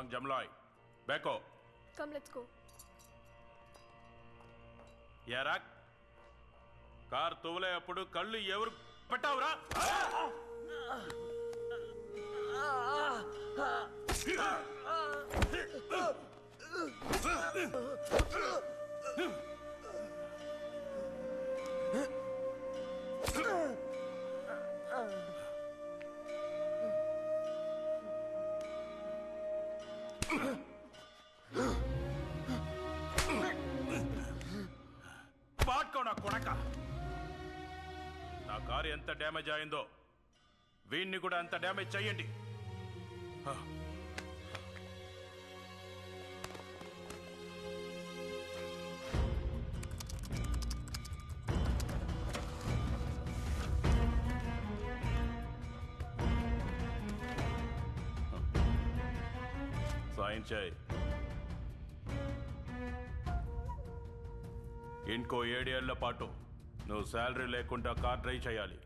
सांग जमलाई बैको come let's go यारा కార్ తోలేటప్పుడు కళ్ళు ఎవరు పట్టావురా పాట్కోనా కొనక నా కారు ఎంత డ్యామేజ్ అయిందో వీణ్ణి కూడా అంత డ్యామేజ్ చేయండి సాయం చేయి ఇంకో 7 ఏళ్ల పాటు నువ్వు శాలరీ లేకుండా కార్ డ్రైవ్ చేయాలి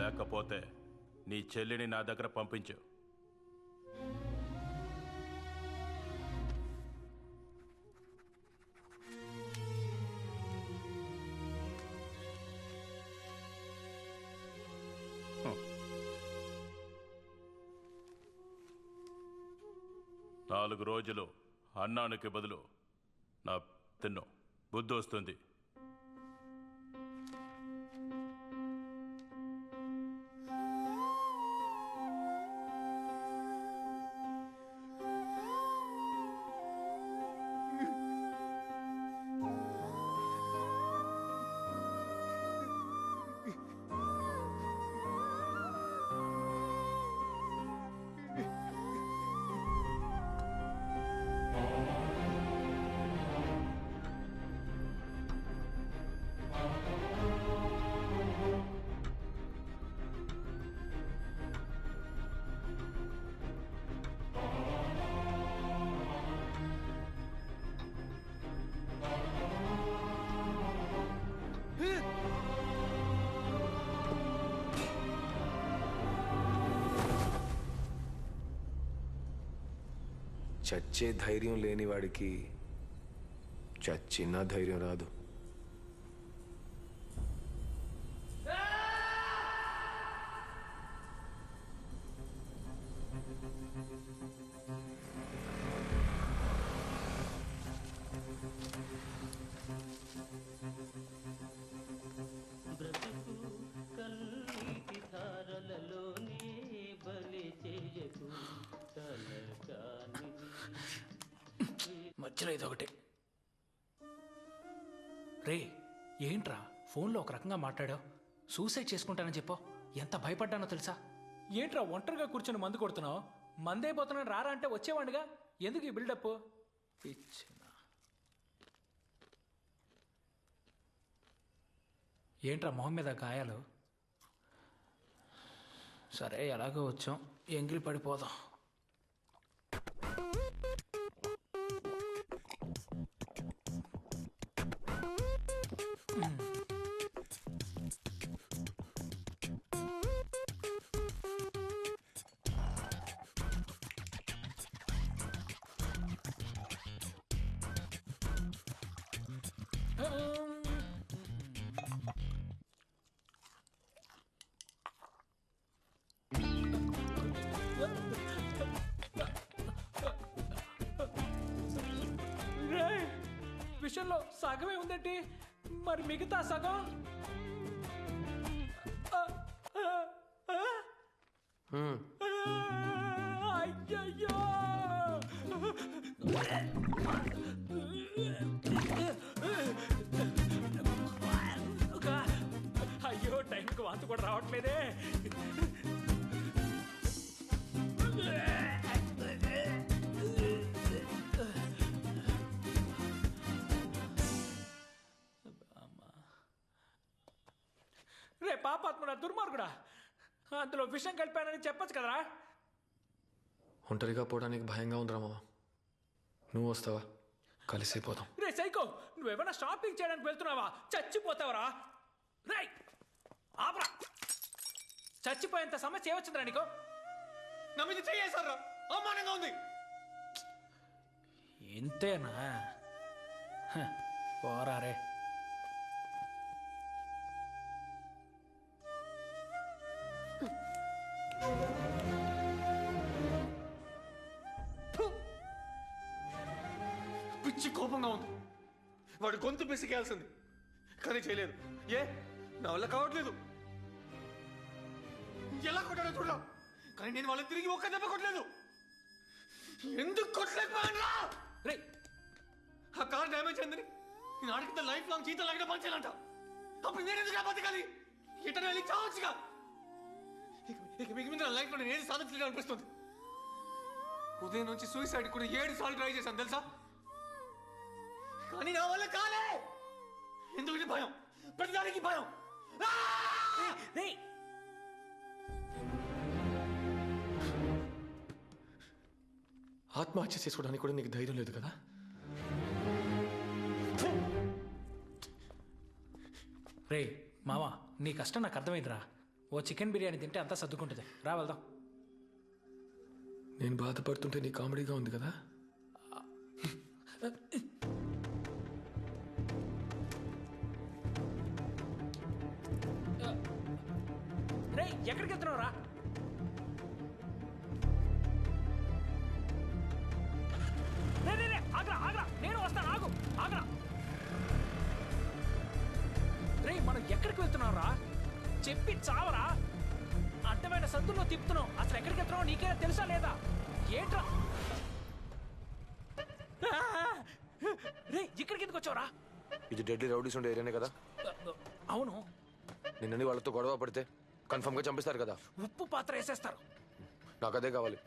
లేకపోతే నీ చెల్లిని నా దగ్గర పంపించు నాలుగు రోజులు అన్నానికి బదులు నా తిన్ను బుద్ధి వస్తుంది చచ్చే ధైర్యం లేని వాడికి చచ్చిన ధైర్యం రాదు. మధ్యలో ఇదొకటి. రే ఏంట్రా ఫోన్లో ఒక రకంగా మాట్లాడావు, సూసైడ్ చేసుకుంటానని చెప్పో. ఎంత భయపడ్డానో తెలుసా? ఏంట్రా ఒంటరిగా కూర్చొని మందు కొడుతున్నావు? మందైపోతున్నాను రారా అంటే వచ్చేవాడిగా, ఎందుకు ఈ బిల్డప్? ఏంట్రా మొహం మీద గాయాలు? సరే ఎలాగో వచ్చాం, ఎంగిలి పడిపోదాం. విషయంలో సగమే ఉందండి, మరి మిగతా సగం? అయ్యయ్యో అయ్యో టైంకి వాంతి కూడా రావట్లేదే. రే పాపాత్ముడా, దుర్మార్గుడా, అందులో విషయం కలిపానని చెప్పచ్చు కదరా. ఒంటరిగా పోవడానికి భయంగా ఉందిరా మామ, నువ్వు వస్తావా? కలిసిపోదాం. రే సైకో, నువ్వేమైనా షాపింగ్ చేయడానికి వెళ్తున్నావా? చచ్చిపోతావరా. రే ఆపరా, చచ్చిపోయేంత సమస్య ఏమొచ్చిందిరా నీకు? నా మీద చేయేశారా? అవమానంగా ఉంది. ఇంతేనా? పోరారే. పిచ్చి కోపంగా ఉంది. వాడు గొంతు పిసికేయాల్సింది కానీ చేయలేదు. ఏ నా వల్ల కావట్లేదు. ఎలా కొట్టాడో చూడలా, కానీ నేను వాళ్ళని తిరిగి ఒక్క దెబ్బ కొట్టలేదు. ఎందుకు కొట్టలేకపోయాను? రే, ఆ కార్ డ్యామేజ్ అయిందని నేను ఆడికింత లైఫ్ లాంగ్ జీతం లాగా పంచాలంట. అప్పుడు నేను ఎందుకు బతకాలి? ఇటనే వెళ్ళి చావచ్చుగా. ఇక మీకు మీద నా లైఫ్లో నేను ఏది సాధించలేదు అనిపిస్తుంది. ఉదయం నుంచి సూసైడ్ కూడా 7 సార్లు ట్రై చేశాను తెలుసా, కానీ నా వల్ల కాలే. ఎందుకంటే భయం, ప్రతిదానికి భయం. ఆత్మహత్య చేసుకోవడానికి కూడా నీకు ధైర్యం లేదు కదా? రే మావా, నీ కష్టం నాకు అర్థమైందిరా. ఓ చికెన్ బిర్యానీ తింటే అంతా సర్దుకుంటుంది. రా వెళ్దాం. నేను బాధపడుతుంటే నీ కామెడీగా ఉంది కదా? రే ఎక్కడికి వెళ్తున్నావు రా? ఆగ్రా ఆగ్రా, నేను వస్తాను. ఆగు ఆగ్రా. రే మనం ఎక్కడికి వెళ్తున్నావు రా? చెప్పి చావరా. అడ్డమైన సందుల్లో తిప్పుతున్నావు. అసలు ఎక్కడికి వెళ్తున్నావు నీకే తెలుసా లేదా? ఏంట్రా? రే ఇక్కడికి ఎందుకు వచ్చావురా? ఇది డెడ్లీ రౌడీస్ ఉండే ఏరియానే కదా? అవును. నిన్నని వాళ్ళతో గొడవ పడితే కన్ఫర్మ్ గా చంపేస్తారు కదా. ఉప్పు పాత్ర వేసేస్తారు. నాకు అదే కావాలి.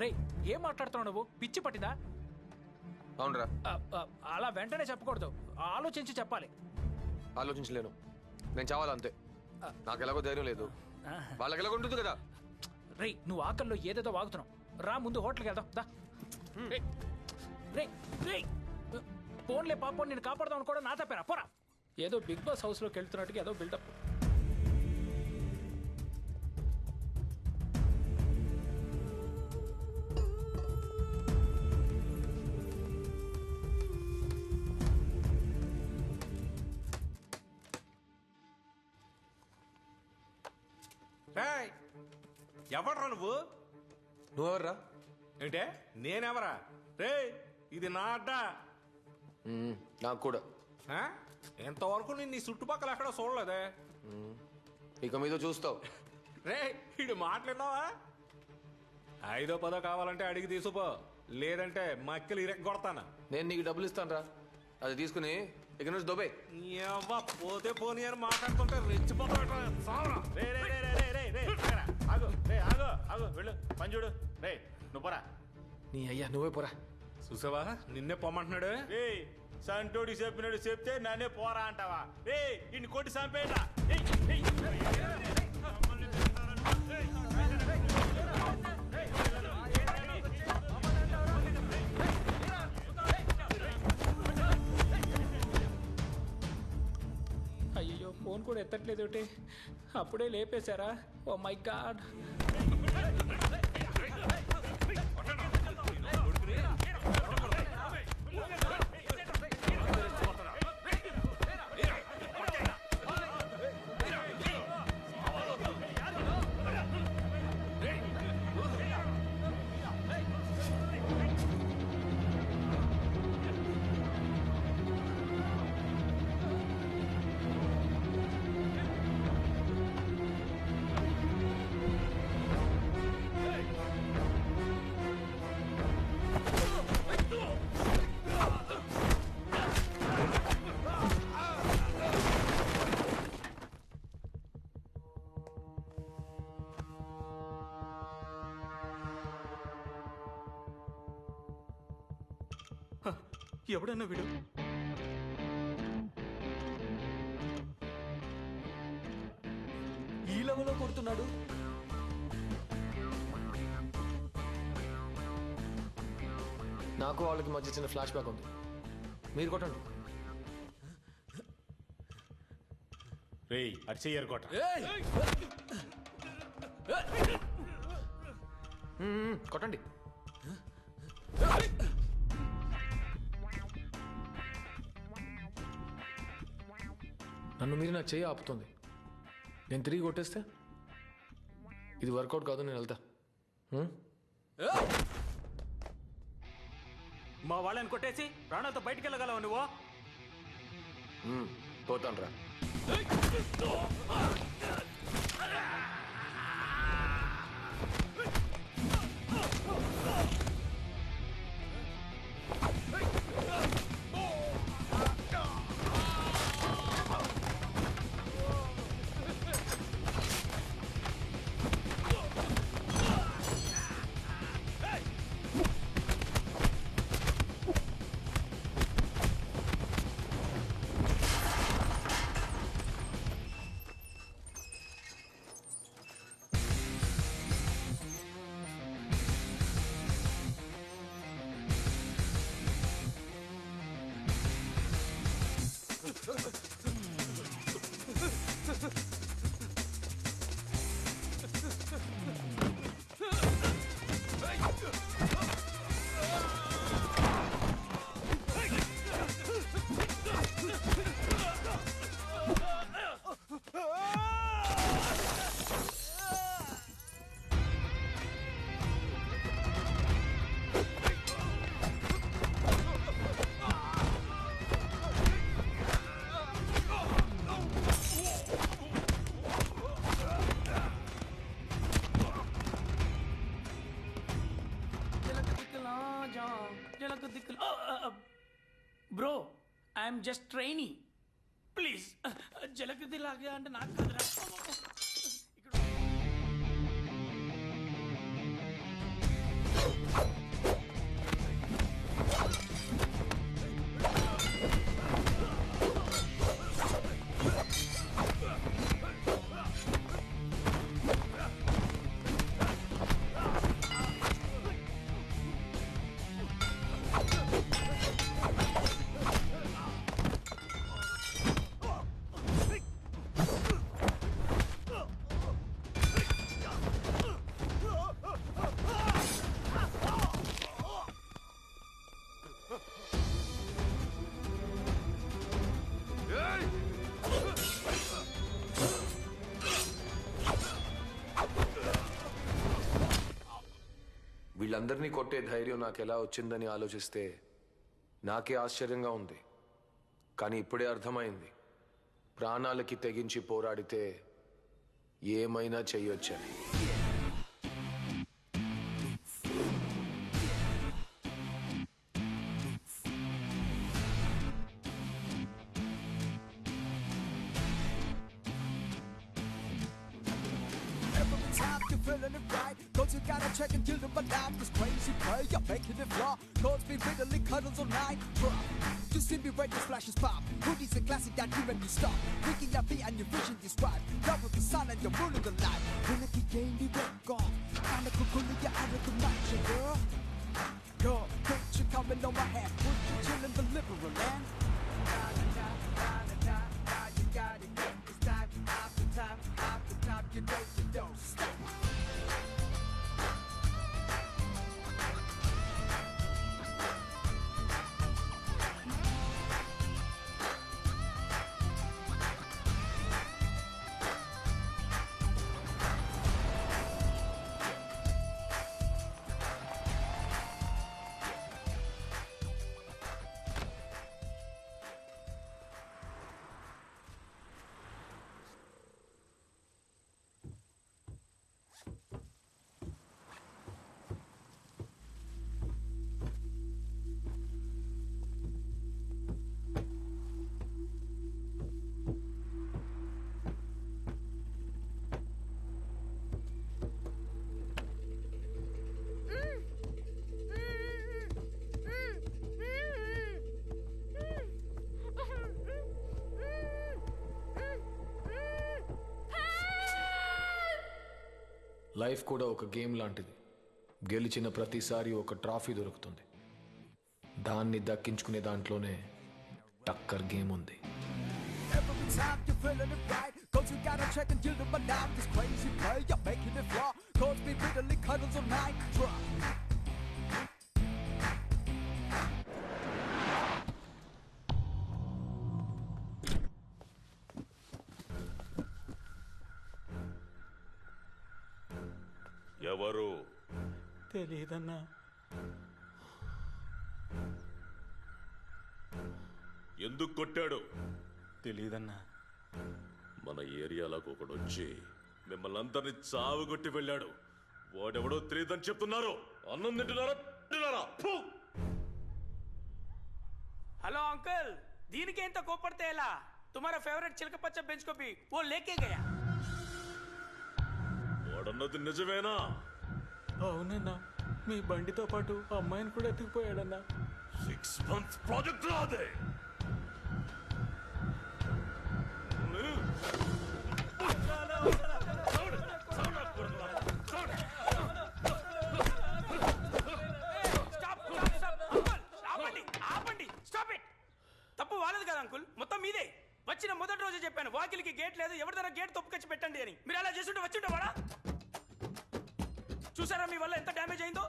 రే ఏం మాట్లాడుతున్నావు నువ్వు? పిచ్చి పట్టిందా? అవునరా. అలా వెంటనే చెప్పకూడదు, ఆలోచించి చెప్పాలి. ఆలోచించలేను, నేను చావాలి అంతే. నాకు ఎలాగో ధైర్యం లేదు, వాళ్ళకి ఎలాగో ఉంటుంది కదా. రే నువ్వు ఆకల్లో ఏదేదో వాగుతున్నావు. రా ముందు హోటల్కి వెళ్దాం దా. రే రే ఫోన్లే పాపం, నేను కాపాడదాం అనుకోవడం నా తప్పేరా. పోరా. ఏదో బిగ్ బాస్ హౌస్లోకి వెళ్తున్నట్టుగా ఏదో బిల్డప్. ఎవడ్రా నువ్వు? నువ్వెవర్రా? ఏంటే నేనెవరా? రే ఇది నా అడ్డా. నాకు కూడా. ఎంతవరకు నేను నీ చుట్టుపక్కల ఎక్కడ చూడలేదే. ఇక మీద చూస్తావు. రే ఇడు మాట్లాడినావా? 5దో 10దో కావాలంటే అడిగి తీసుకుపో, లేదంటే మక్కలు ఇరెక్ కొడతాను. నేను నీకు డబ్బులు ఇస్తాను రా, అది తీసుకుని ఇక నుంచి దొబ్బే. పోతే పోనీ అని మాట్లాడుతుంటే రెచ్చిపోతావు. వెళ్ళు పని చూడు. రే నువ్వు పోరా. నీ అయ్యా నువ్వే పోరా. చూసావా నిన్నే పొమ్మంటున్నాడు. రే సంటోడి చెప్పినాడు చెప్తే నన్నే పోరా అంటావా? రే ఇన్ని కొట్టి చంపేయండి. అయ్యో ఫోన్ కూడా ఎత్తట్లేదు ఒకటి. అప్పుడే లేపేశారా? Oh my God. ఎవడన్నా వీడు? ఈ లెవెల్లో కొడుతున్నాడు. నాకు వాళ్ళకి మధ్య చిన్న ఫ్లాష్ బ్యాక్ ఉంది, మీరు కొట్టండి. రేయ్ అటు చెయ్యరు కొట్ట. కొట్టండి. నన్ను మీరు నా చెయ్యి ఆపుతుంది. నేను తిరిగి కొట్టేస్తే ఇది వర్కౌట్ కాదు, నేను వెళ్తా. మా వాళ్ళని కొట్టేసి ప్రాణాలతో బయటికి వెళ్ళగలవు నువ్వు? పోతాను రా. Bro I'm just trainee, please జలక్ దిలాగా అంటే నాకు కదరా. వీళ్ళందరినీ కొట్టే ధైర్యం నాకు ఎలా వచ్చిందని ఆలోచిస్తే నాకే ఆశ్చర్యంగా ఉంది. కానీ ఇప్పుడే అర్థమైంది, ప్రాణాలకి తెగించి పోరాడితే ఏమైనా చెయ్యొచ్చని. Feeling it right, cause you gotta check and deal with life. This crazy play, you're making it flaw. Cause me bitterly cuddles all night. You see me when the flashes pop. Hoodies and classic that you make me stop. Waking up here and your vision describe. Love with the sun and you're ruling the light. When I keep game, you wake off. Kinda cool, you're out of the night, girl. Girl, don't you coming on my head? Would you chill in the liberal land? You gotta get this time after time after time. You know you don't stop. Life కూడా ఒక game లాంటిది. గెలిచిన ప్రతిసారి ఒక trophy దొరుకుతుంది. దాన్ని దక్కించుకునే దాంట్లోనే టక్కర్ game ఉంది. Every time you're feeling it right. Cause you gotta check and deal them alive. This crazy play, you're making it flaw. Cause me bitterly cuddles all night. Drop. ఎవరు? తెలియదన్నా. ఎందుకు కొట్టాడు? తెలియదన్నా. మన ఏరియాలోకి ఒకడు వచ్చి మిమ్మల్ని అందరినీ చావు కొట్టి వెళ్ళాడు. వాడెవడో తెలియదని చెప్తున్నారు. అన్నం తింటున్నారా? ఫు! हेलो अंकल, दीन के इंత కోపడతే ఎలా? तुम्हारा फेवरेट చిలకపచ్చ బెంచ్ को भी वो लेके गया. వాడన్నది నిజమేనా? అవునన్నా, మీ బండితో పాటు అమ్మాయిని కూడా ఎత్తుకుపోయాడన్నా. 6 months ప్రాజెక్ట్ రాదే. తప్పు వాళ్ళది కదా అంకుల్, మొత్తం మీదే. వచ్చిన మొదటి రోజు చెప్పాను వాకిలికి గేట్ లేదు, ఎవరి దగ్గర గేట్ తొప్పుకొచ్చి పెట్టండి అని. మీరు అలా చేస్తుంటే వచ్చింటే వాడా? చూసారా మీ వల్ల ఎంత డ్యామేజ్ అయిందో?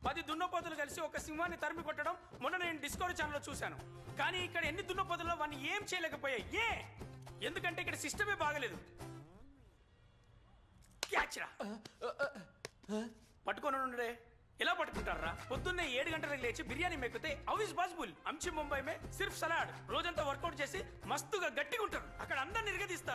10 దున్నపోతులు కలిసి ఒక సింహాన్ని తరిమి కొట్టడం మొన్న నేను డిస్కవరీ ఛానల్లో చూశాను. కానీ ఇక్కడ ఎన్ని దున్నపోతుల్లో వాడిని ఏం చేయలేకపోయాయి. ఎందుకంటే ఇక్కడ సిస్టమే బాగలేదు. క్యాచ్రా పట్టుకొని ఉండే. ఎలా పట్టుకుంటారా? పొద్దున్నే 7 గంటలకు లేచి బిర్యానీ మెక్కితే హౌ ఇస్ పాసిబుల్? అమ్చి ముంబై మే సిర్ఫ్ సలాడ్ రోజంతా వర్కౌట్ చేసి మస్తుగా గట్టిగా ఉంటారు. అక్కడ అందరిని నిరగదీస్తారు.